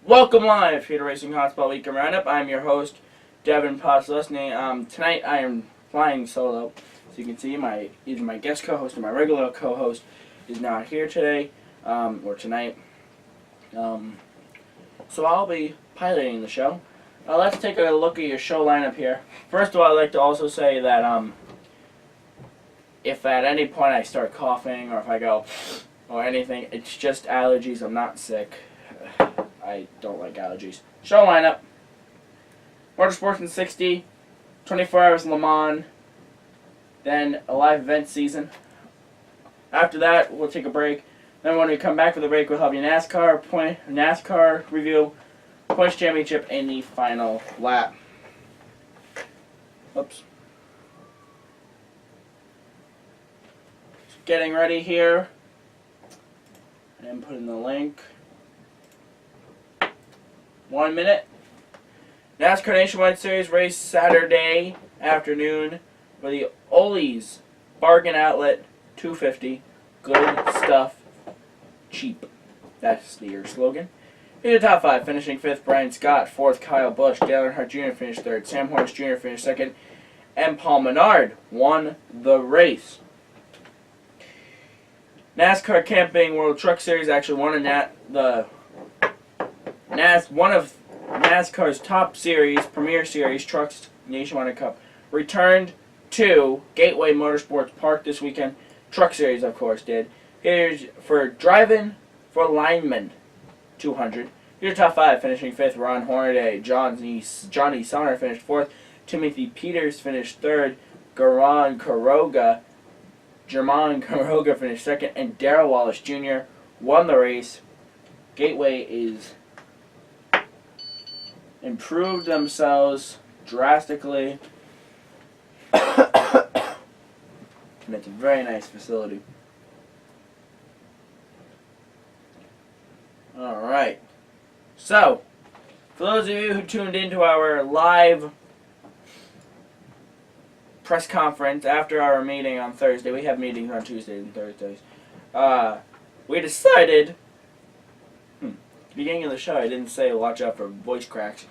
Welcome live here to Racing Hotspot Weekend Roundup. I'm your host, Devin Poslusny. Tonight I am flying solo. As you can see, either my guest co-host or my regular co-host is not here today, or tonight. So I'll be piloting the show. Let's take a look at your show lineup here. First of all, I'd like to also say that if at any point I start coughing or if I go or anything, it's just allergies. I'm not sick. I don't like allergies. Show lineup. Motorsports in 60, 24 Hours Le Mans, then a live event season. After that, we'll take a break. Then when we come back for the break, we'll have your NASCAR review, points championship, and the final lap. Oops. Just getting ready here. And put in the link. 1 minute. NASCAR Nationwide Series race Saturday afternoon for the Ole's Bargain Outlet 250. Good stuff, cheap. That's the year slogan. Here's the top five. Finishing fifth, Brian Scott. Fourth, Kyle Busch. Dale Earnhardt Jr. finished third. Sam Horns Jr. finished second. And Paul Menard won the race. NASCAR Camping World Truck Series actually won one of NASCAR's top series, Premier Series Trucks Nationwide Cup, returned to Gateway Motorsports Park this weekend. Truck Series, of course, did. Here's for Driving for Lineman 200. Here's top five. Finishing fifth, Ron Hornaday. Johnny Sonner finished fourth. Timothy Peters finished third. German Caroga finished second. And Darrell Wallace Jr. won the race. Gateway is improved themselves drastically. And it's a very nice facility. Alright. So, for those of you who tuned into our live press conference after our meeting on Thursday, we have meetings on Tuesdays and Thursdays, we decided, beginning of the show I didn't say watch out for voice cracks.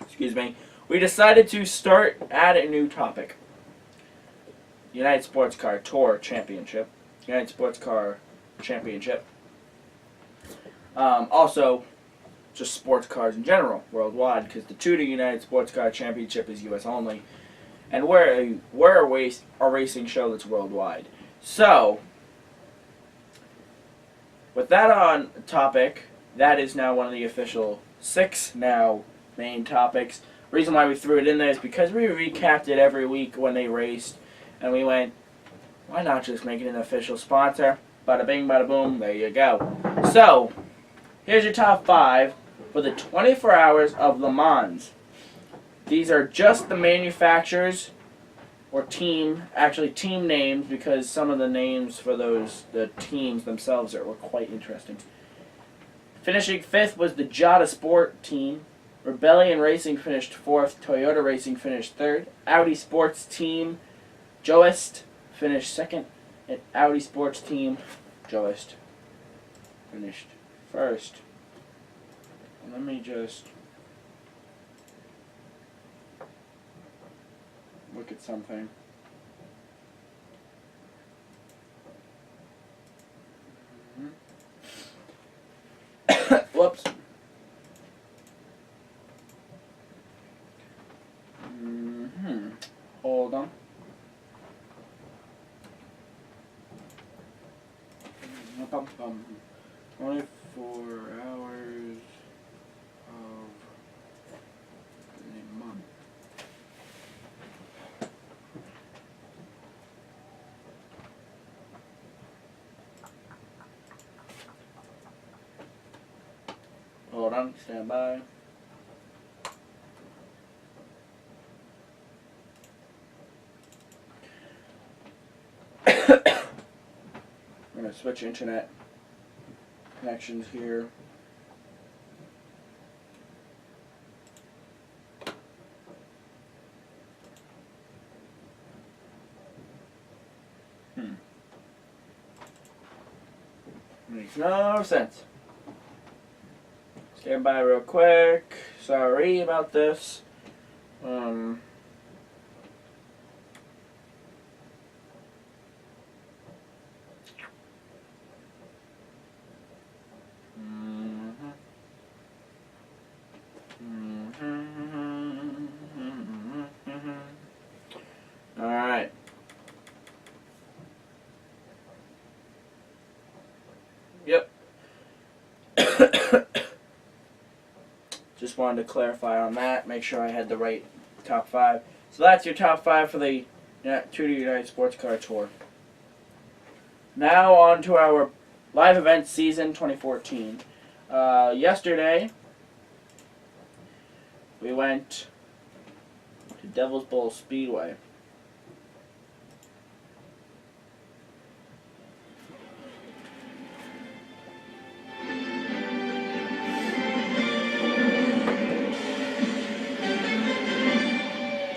Excuse me. We decided to add a new topic. United Sports Car Tour Championship. United Sports Car Championship. Also, just sports cars in general, worldwide, because the Tudor United Sports Car Championship is U.S. only, and we're a racing show that's worldwide. So, with that on topic, that is now one of the official 6 now main topics. The reason why we threw it in there is because we recapped it every week when they raced, and we went, why not just make it an official sponsor? Bada bing, bada boom, there you go. So, here's your top 5 for the 24 Hours of Le Mans. These are just the manufacturers or team names, because some of the names for the teams themselves were quite interesting. Finishing 5th was the Jada Sport team. Rebellion Racing finished 4th. Toyota Racing finished 3rd. Audi Sports Team Joest finished 2nd. And Audi Sports Team Joest finished 1st. Let me just look at something. Whoops. Hold on. Bum, bum. 24 hours of the month. Hold on, stand by. I'm going to switch internet connections here. Makes no sense. Stand by real quick. Sorry about this. Alright. Yep. Just wanted to clarify on that, make sure I had the right top 5. So that's your top 5 for the Tutor United Sports Car Tour. Now on to our live event season 2014. Yesterday, we went to Devil's Bowl Speedway.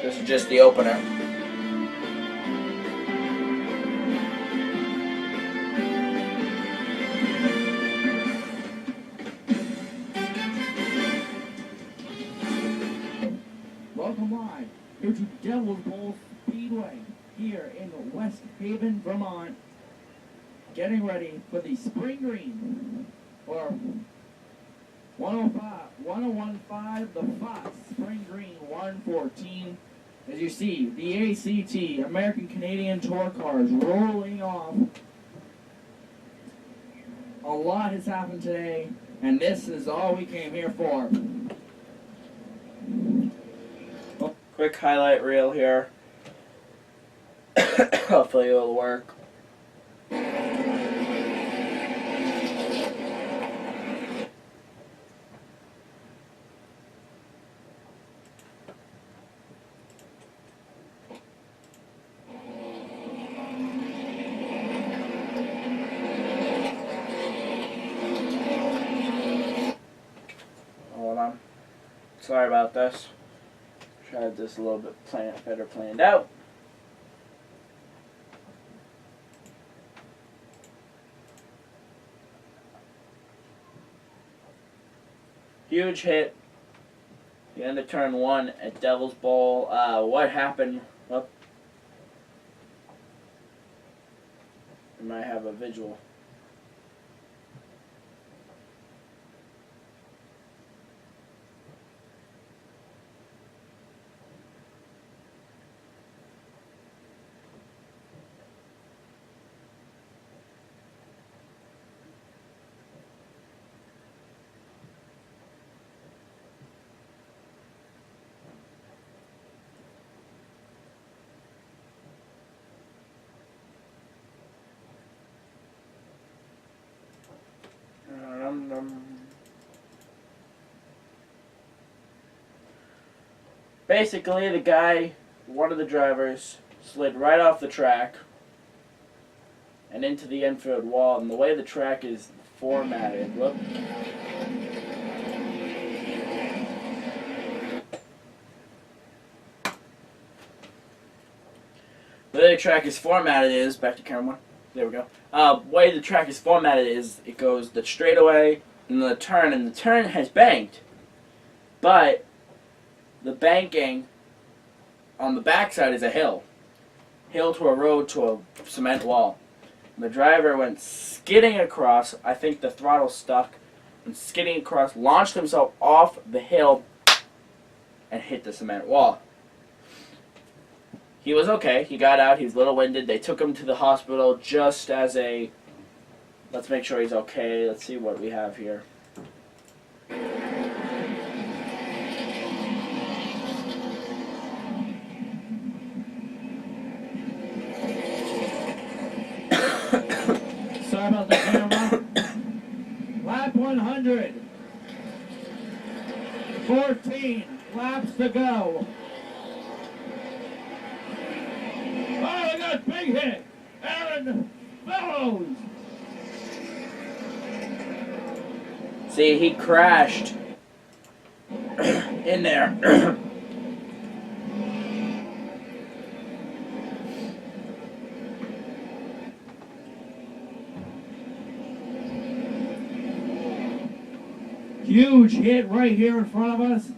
This is just the opener. Welcome live here to Devil's Bowl Speedway here in West Haven, Vermont. Getting ready for the Spring Green or 1015, the Fox Spring Green 114. As you see, the ACT, American Canadian Tour Cars, rolling off. A lot has happened today, and this is all we came here for. Quick highlight reel here. Hopefully it'll work. Hold on. Sorry about this. Tried this a little bit better planned out. Huge hit. The end of turn 1 at Devil's Bowl. What happened? Well, we might have a visual. Basically, the guy, one of the drivers, slid right off the track and into the infield wall. And the way the track is formatted, look. The way the track is formatted is, back to camera one, there we go. Way the track is formatted is, it goes the straightaway and the turn has banked, but the banking on the backside is a hill to a road to a cement wall. The driver went skidding across, I think the throttle stuck, and skidding across, launched himself off the hill and hit the cement wall. He was okay. He got out. He was a little winded. They took him to the hospital just as a... Let's make sure he's okay. Let's see what we have here. Sorry about the camera. Lap 100. 14 laps to go. Oh, we got big hit. Aaron Fellows. See, he crashed in there. Huge hit right here in front of us.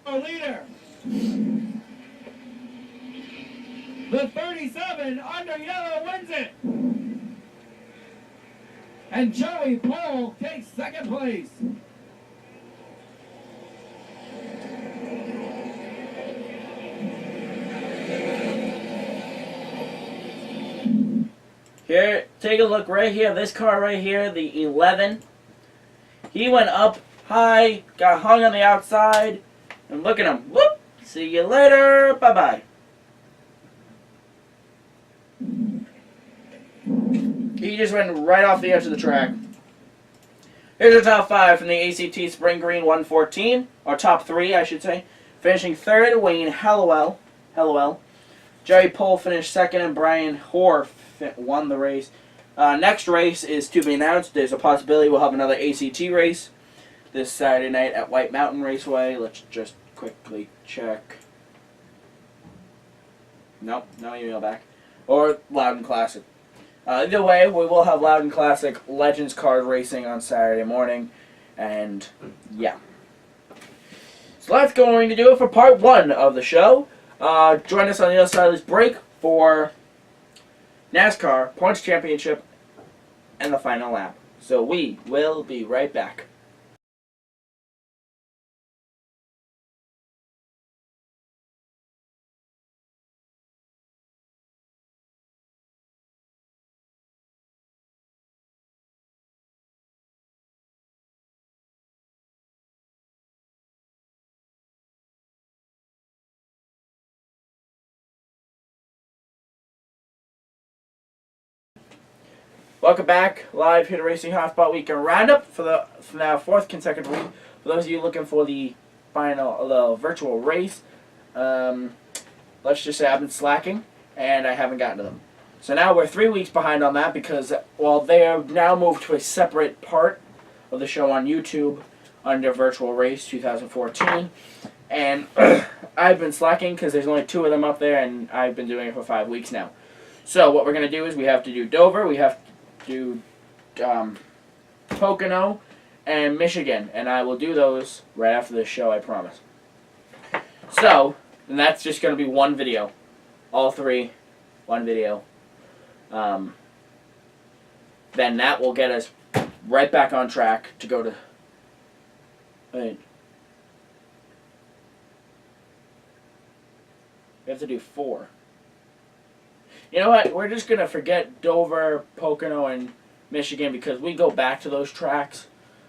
Our leader. The 37 under yellow wins it. And Joey Pohl takes second place. Here, take a look right here. This car right here, the 11. He went up high, got hung on the outside, and look at him. Whoop! See you later. Bye-bye. He just went right off the edge of the track. Here's our top 5 from the ACT Spring Green 114. Or top 3, I should say. Finishing third, Wayne Hallowell. Jerry Pohl finished second, and Brian Hoare won the race. Next race is to be announced. There's a possibility we'll have another ACT race this Saturday night at White Mountain Raceway. Let's just quickly check. Nope, no email back. Or Loudon Classic. Either way, we will have Loudon Classic Legends Card Racing on Saturday morning. And, yeah. So that's going to do it for part 1 of the show. Join us on the other side of this break for NASCAR Points Championship and the final lap. So we will be right back. Welcome back, live here to Racing Hotspot Weekend Roundup for the now 4th consecutive week. For those of you looking for the virtual race, let's just say I've been slacking and I haven't gotten to them. So now we're 3 weeks behind on that because, well, they have now moved to a separate part of the show on YouTube under Virtual Race 2014. And I've been slacking because there's only 2 of them up there and I've been doing it for 5 weeks now. So what we're going to do is we have to do Dover, we have to do Pocono, and Michigan. And I will do those right after this show, I promise. So, and that's just going to be one video. All 3, one video. Then that will get us right back on track to go to... Wait. We have to do 4. You know what? We're just going to forget Dover, Pocono, and Michigan because we go back to those tracks.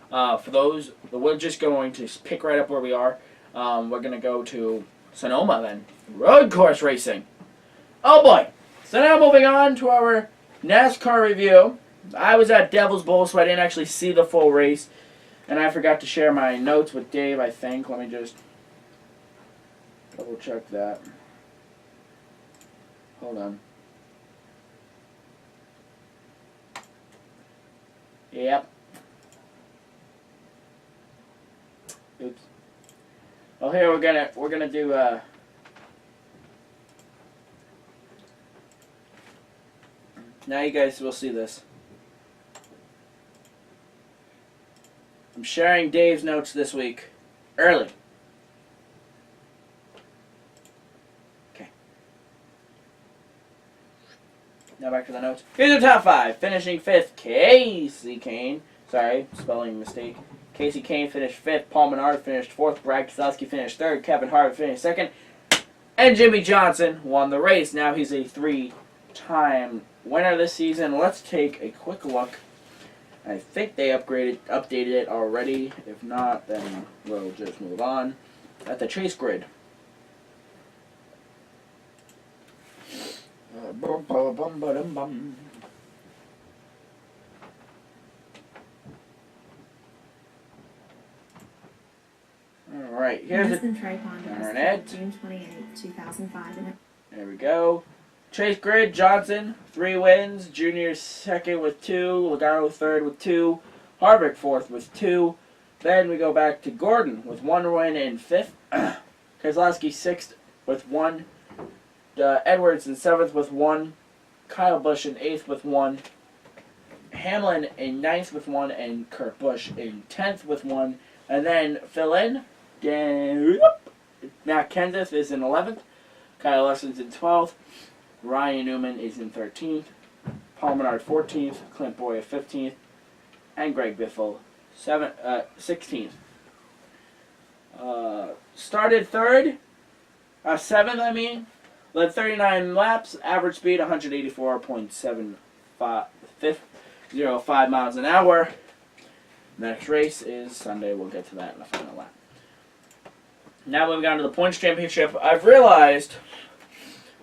For those, we're just going to pick right up where we are. We're going to go to Sonoma then. Road course racing. Oh boy. So now moving on to our NASCAR review. I was at Devil's Bowl, so I didn't actually see the full race. And I forgot to share my notes with Dave, I think. Let me just double check that. Hold on. Yep. Oops. Well, here we're gonna do now you guys will see this. I'm sharing Dave's notes this week early. Okay. Now back to the notes. Here's the top 5. Finishing 5th, Casey Kane. Sorry, spelling mistake. Casey Kane finished 5th. Paul Menard finished 4th. Brad Keselowski finished 3rd. Kevin Harvick finished 2nd. And Jimmy Johnson won the race. Now he's a 3-time winner this season. Let's take a quick look. I think they updated it already. If not, then we'll just move on. At the chase grid. Alright, here's the internet. June 28, 2005. There we go. Chase grid, Johnson, 3 wins. Junior 2nd with 2. Logano 3rd with 2. Harvick 4th with 2. Then we go back to Gordon with 1 win in 5th. Keselowski 6th with 1. Edwards in 7th with 1. Kyle Busch in 8th with 1. Hamlin in 9th with 1. And Kurt Busch in 10th with 1. And then fill in. Matt Kenseth is in 11th. Kyle Larson's in 12th. Ryan Newman is in 13th. Paul Menard 14th. Clint Boyer 15th. And Greg Biffle 16th. Started 7th, I mean. Led 39 laps. Average speed 184.05 miles an hour. Next race is Sunday. We'll get to that in the final lap. Now moving on to the points championship. I've realized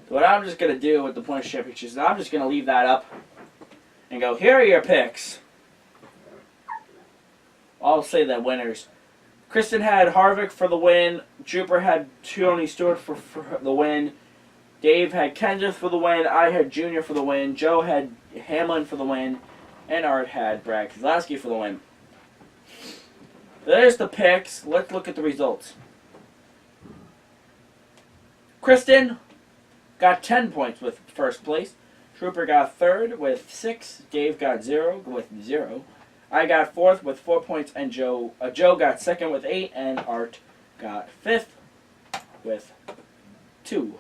what I'm just going to do with the points championship is I'm just going to leave that up and go, here are your picks. I'll say the winners. Kristen had Harvick for the win. Trooper had Tony Stewart for the win. Dave had Kenseth for the win. I had Junior for the win. Joe had Hamlin for the win. And Art had Brad Keselowski for the win. There's the picks. Let's look at the results. Kristen got 10 points with first place. Trooper got 3rd with 6. Dave got 0 with 0. I got 4th with 4 points, and Joe got 2nd with 8, and Art got 5th with 2.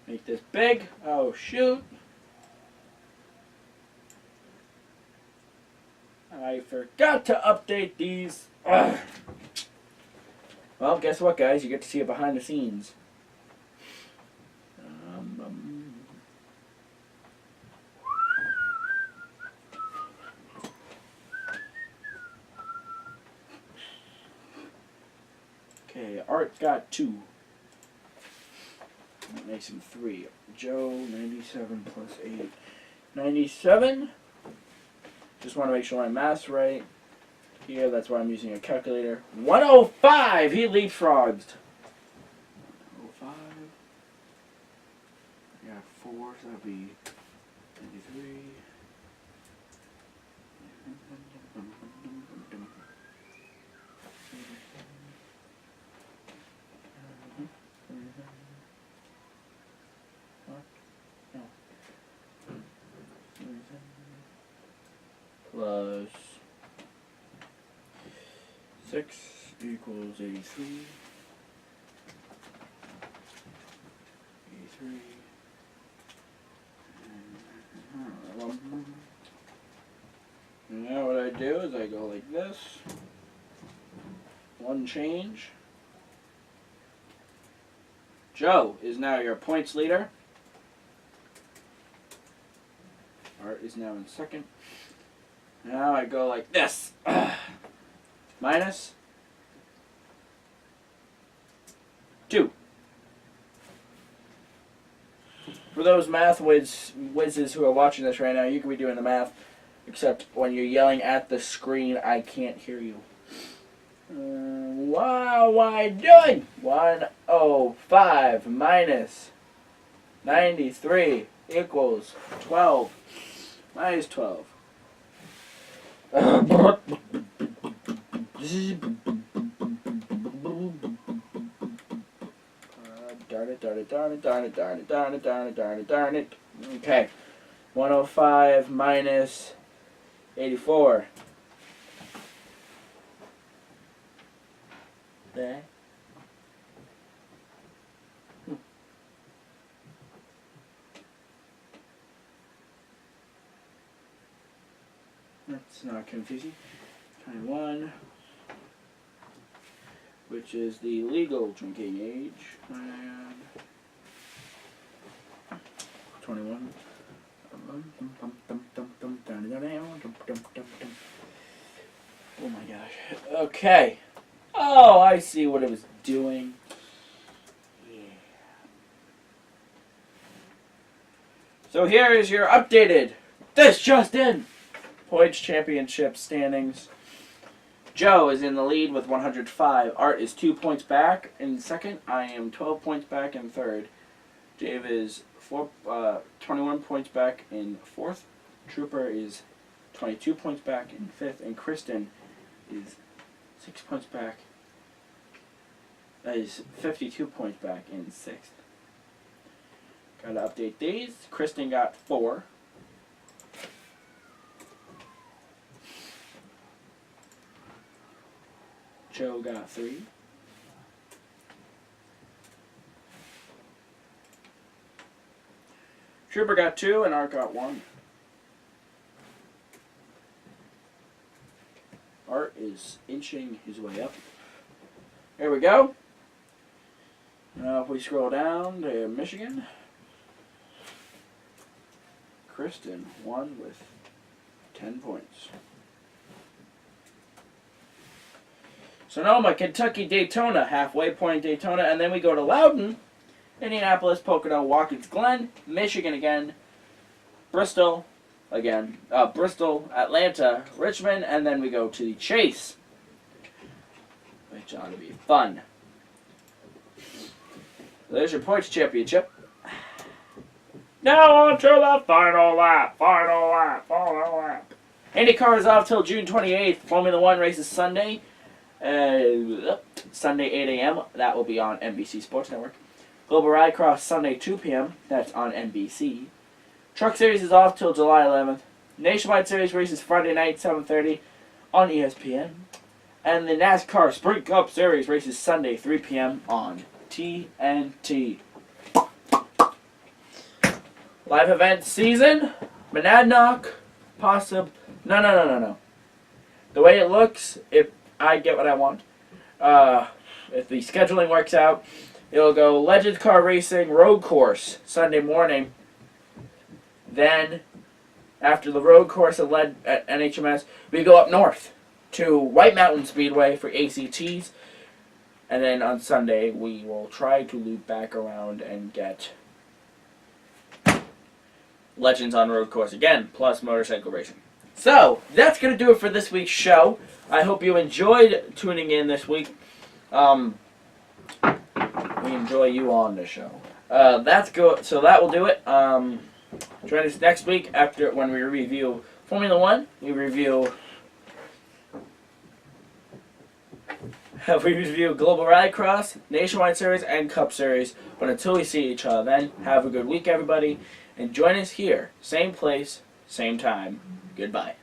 Make this big. Oh, shoot. I forgot to update these. Ugh. Well, guess what, guys? You get to see it behind the scenes. Okay, Art got 2. That makes him 3. Joe, 97 plus 8. 97. Just want to make sure my math's right. Here, that's why I'm using a calculator. 105! He leapfrogged. 105. I got 4, so that'd be 93. Plus 6 equals 83. 83. And now what I do is I go like this. 1 change. Joe is now your points leader. Art is now in 2nd. Now I go like this. Minus 2. For those math whizzes who are watching this right now, you can be doing the math, except when you're yelling at the screen, I can't hear you. What am I doing? 105 minus 93 equals 12. Minus 12. Darn it. Okay. 105 minus 84. There. That's not confusing. 21, which is the legal drinking age, and 21. Oh my gosh. Okay. Oh, I see what it was doing. Yeah. So here is your updated, this just in, points championship standings. Joe is in the lead with 105. Art is 2 points back in 2nd. I am 12 points back in 3rd. Dave is 21 points back in 4th. Trooper is 22 points back in 5th. And Kristen is 6 points back is 52 points back in 6th. Gotta update these. Kristen got 4. Joe got 3. Trooper got 2 and Art got 1. Art is inching his way up. There we go. Now if we scroll down to Michigan, Kristen won with 10 points. Sonoma, Kentucky, Daytona, halfway point Daytona, and then we go to Loudon, Indianapolis, Pocono, Watkins Glen, Michigan again, Bristol again, Bristol, Atlanta, Richmond, and then we go to the Chase, which ought to be fun. So there's your points championship. Now on to the final lap, final lap. IndyCar is off till June 28th. Formula One races Sunday. Sunday 8 a.m. That will be on NBC Sports Network. Global Rallycross Sunday 2 p.m. That's on NBC. Truck Series is off till July 11th. Nationwide Series races Friday night 7:30 on ESPN. And the NASCAR Sprint Cup Series races Sunday 3 p.m. on TNT. Live event season. Monadnock. No. The way it looks, if I get what I want, if the scheduling works out, it'll go Legends Car Racing Road Course Sunday morning. Then, after the road course at NHMS, we go up north to White Mountain Speedway for ACTs. And then on Sunday, we will try to loop back around and get Legends on road course again, plus motorcycle racing. So, that's going to do it for this week's show. I hope you enjoyed tuning in this week. We enjoy you on the show. That's good. So that will do it. Join us next week when we review Formula One. We review Global Rallycross, Nationwide Series, and Cup Series. But until we see each other then, have a good week, everybody. And join us here, same place, same time. Goodbye.